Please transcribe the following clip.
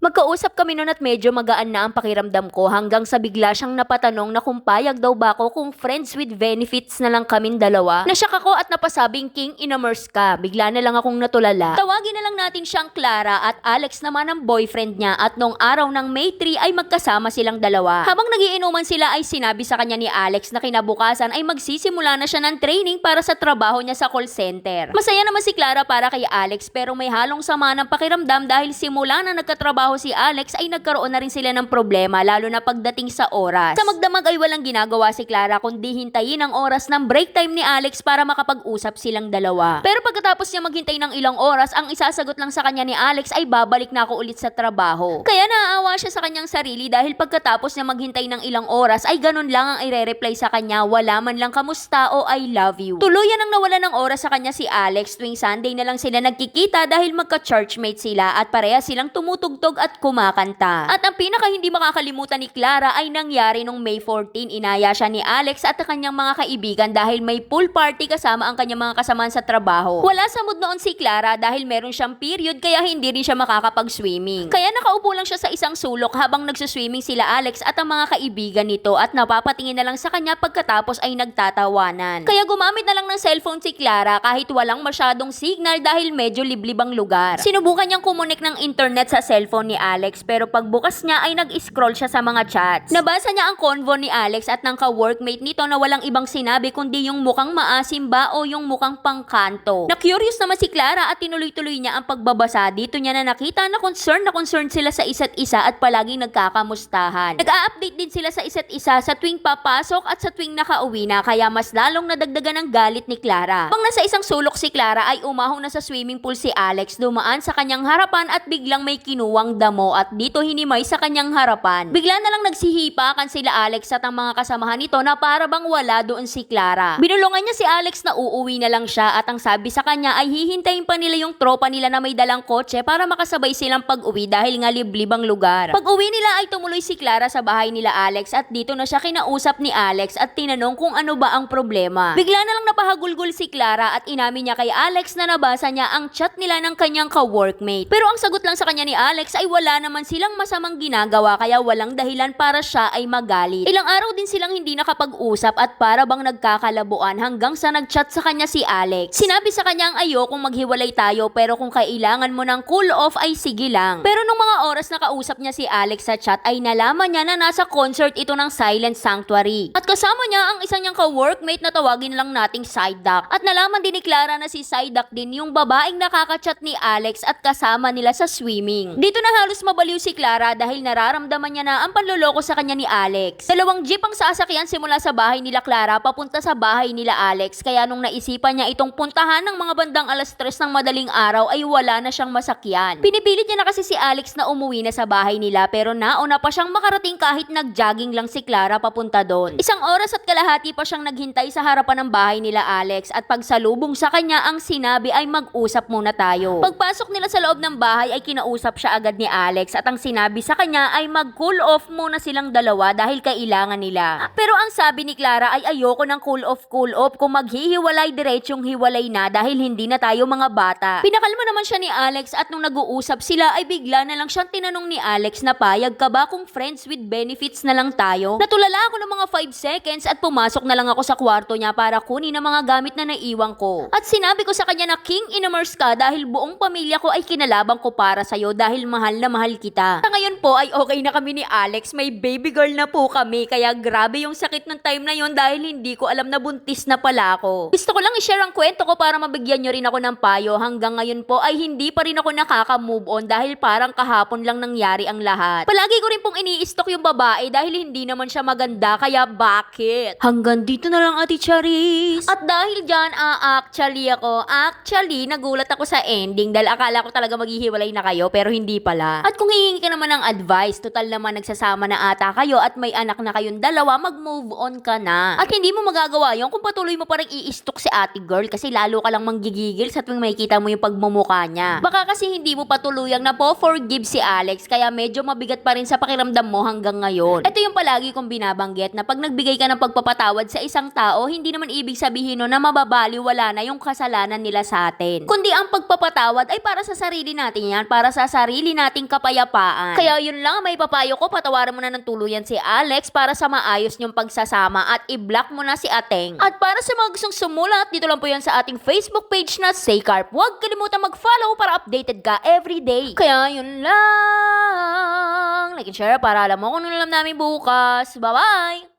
Magkausap kami noon at medyo magaan na ang pakiramdam ko hanggang sa bigla siyang napatanong na kung payag daw ba ako kung friends with benefits na lang kaming dalawa. Nasyak ako at napasabing king inamers ka. Bigla na lang akong natulala. Tawagin na lang natin siyang Clara at Alex naman ang boyfriend niya at nung araw ng May 3 ay magkasama silang dalawa. Habang nagiinuman sila ay sinabi sa kanya ni Alex na kinabukasan ay magsisimula na siya ng training para sa trabaho niya sa call center. Masaya naman si Clara para kay Alex pero may halong sama ng pakiramdam dahil simula na nagkatrabaho si Alex ay nagkaroon na rin sila ng problema lalo na pagdating sa oras. Sa magdamag ay walang ginagawa si Clara kundi hintayin ang oras ng break time ni Alex para makapag-usap silang dalawa. Pero pagkatapos niya maghintay ng ilang oras, ang isasagot lang sa kanya ni Alex ay babalik na ako ulit sa trabaho. Kaya naaawa siya sa kanyang sarili dahil pagkatapos niya maghintay ng ilang oras ay ganun lang ang ire-reply sa kanya, wala man lang kamusta o I love you. Tuluyan ang nawala ng oras sa kanya si Alex. Tuwing Sunday na lang sila nagkikita dahil magka-churchmate sila at pareha silang tumutugtog at kumakanta. At ang pinaka hindi makakalimutan ni Clara ay nangyari nung May 14. Inaya siya ni Alex at ang kanyang mga kaibigan dahil may pool party kasama ang kanyang mga kasamaan sa trabaho. Wala sa mood noon si Clara dahil meron siyang period kaya hindi rin siya makakapag-swimming. Kaya nakaupo lang siya sa isang sulok habang nagsuswimming sila Alex at ang mga kaibigan nito at napapatingin na lang sa kanya pagkatapos ay nagtatawanan. Kaya gumamit na lang ng cellphone si Clara kahit walang masyadong signal dahil medyo liblib ang lugar. Sinubukan niyang kumunik ng internet sa cellphone ni Alex pero pagbukas niya ay nag-scroll siya sa mga chats. Nabasa niya ang convo ni Alex at ng ka-workmate nito na walang ibang sinabi kundi yung mukhang maasim ba o yung mukhang pangkanto. Na-curious naman si Clara at tinuloy-tuloy niya ang pagbabasa. Dito niya na nakita na concerned sila sa isa't isa at palaging nagkakamustahan. Nag-a-update din sila sa isa't isa sa tuwing papasok at sa tuwing nakauwi na kaya mas lalong nadagdagan ng galit ni Clara. Pang nasa isang sulok si Clara ay umahong na sa swimming pool si Alex, dumaan sa kanyang harapan at biglang may kinuwang damo at dito hinimay sa kanyang harapan. Bigla na lang nagsihipakan sila Alex at ang mga kasamahan nito na para bang wala doon si Clara. Binulungan niya si Alex na uuwi na lang siya at ang sabi sa kanya ay hihintayin pa nila yung tropa nila na may dalang kotse para makasabay silang pag-uwi dahil nga liblib ang lugar. Pag-uwi nila ay tumuloy si Clara sa bahay nila Alex at dito na siya kinausap ni Alex at tinanong kung ano ba ang problema. Bigla na lang napahagulgol si Clara at inamin niya kay Alex na nabasa niya ang chat nila ng kanyang ka-workmate. Pero ang sagot lang sa kanya ni Alex ay wala naman silang masamang ginagawa kaya walang dahilan para siya ay magalit. Ilang araw din silang hindi nakapag-usap at para bang nagkakalabuan hanggang sa nag-chat sa kanya si Alex. Sinabi sa kanya ang ayokong maghiwalay tayo pero kung kailangan mo ng cool off ay sige lang. Pero nung mga oras na kausap niya si Alex sa chat ay nalaman niya na nasa concert ito ng Silent Sanctuary. At kasama niya ang isa niyang ka-workmate na tawagin lang nating Psyduck. At nalaman din ni Clara na si Psyduck din yung babaeng nakaka-chat ni Alex at kasama nila sa swimming. Dito na halos mabaliw si Clara dahil nararamdaman niya na ang panloloko sa kanya ni Alex. Dalawang jeep ang sasakyan simula sa bahay nila Clara papunta sa bahay nila Alex kaya nung naisipan niya itong puntahan ng mga bandang alas 3 ng madaling araw ay wala na siyang masakyan. Pinipilit niya na kasi si Alex na umuwi na sa bahay nila pero nauna pa siyang makarating kahit nag-jogging lang si Clara papunta doon. Isang oras at kalahati pa siyang naghintay sa harapan ng bahay nila Alex at pagsalubong sa kanya ang sinabi ay mag-usap muna tayo. Pagpasok nila sa loob ng bahay ay kinausap siya agad ni Alex at ang sinabi sa kanya ay mag-cool off muna silang dalawa dahil kailangan nila. Pero ang sabi ni Clara ay ayoko ng cool off kung maghihiwalay diretsyong hiwalay na dahil hindi na tayo mga bata. Pinakalma naman siya ni Alex at nung nag-uusap sila ay bigla na lang siyang tinanong ni Alex na payag ka ba kung friends with benefits na lang tayo? Natulala ako ng mga 5 seconds at pumasok na lang ako sa kwarto niya para kunin ang mga gamit na naiwan ko. At sinabi ko sa kanya na king inamers ka dahil buong pamilya ko ay kinalabang ko para sa'yo dahil mahal na mahal kita. Sa ngayon po ay okay na kami ni Alex, may baby girl na po kami kaya grabe yung sakit ng time na yon dahil hindi ko alam na buntis na pala ako. Gusto ko lang i-share ang kwento ko para mabigyan nyo rin ako ng payo. Hanggang ngayon po ay hindi pa rin ako nakaka-move on dahil parang kahapon lang nangyari ang lahat. Palagi ko rin pong ini-stalk yung babae dahil hindi naman siya maganda kaya bakit? Hanggang dito na lang Ate Charis. At dahil dyan actually nagulat ako sa ending dahil akala ko talaga maghihiwalay na kayo pero hindi pala. At kung hihingi ka naman ng advice. Total naman nagsasama na ata kayo at may anak na kayong dalawa, mag-move on ka na. At hindi mo magagawa yun kung patuloy mo parang i-stalk si ate girl kasi lalo ka lang manggigigil sa tuwing makikita mo yung pagmumukha niya. Baka kasi hindi mo patuluyang na forgive si Alex kaya medyo mabigat pa rin sa pakiramdam mo hanggang ngayon. Ito yung palagi kong binabanggit na pag nagbigay ka ng pagpapatawad sa isang tao, hindi naman ibig sabihin no na mababaliwala na yung kasalanan nila sa atin. Kundi ang pagpapatawad ay para sa sarili natin yan, para sa sarili nating kapayapaan. Kaya yun lang may papayo ko, patawaran mo na ng tuluyan si Alex para sa maayos niyong pagsasama at i-block mo na si Ateng. At para sa mga gustong sumulat, dito lang po yan sa ating Facebook page na Saycarp. Huwag kalimutan mag-follow para updated ka everyday. Kaya yun lang. Like and share para alam mo kung ano alam namin bukas. Bye-bye!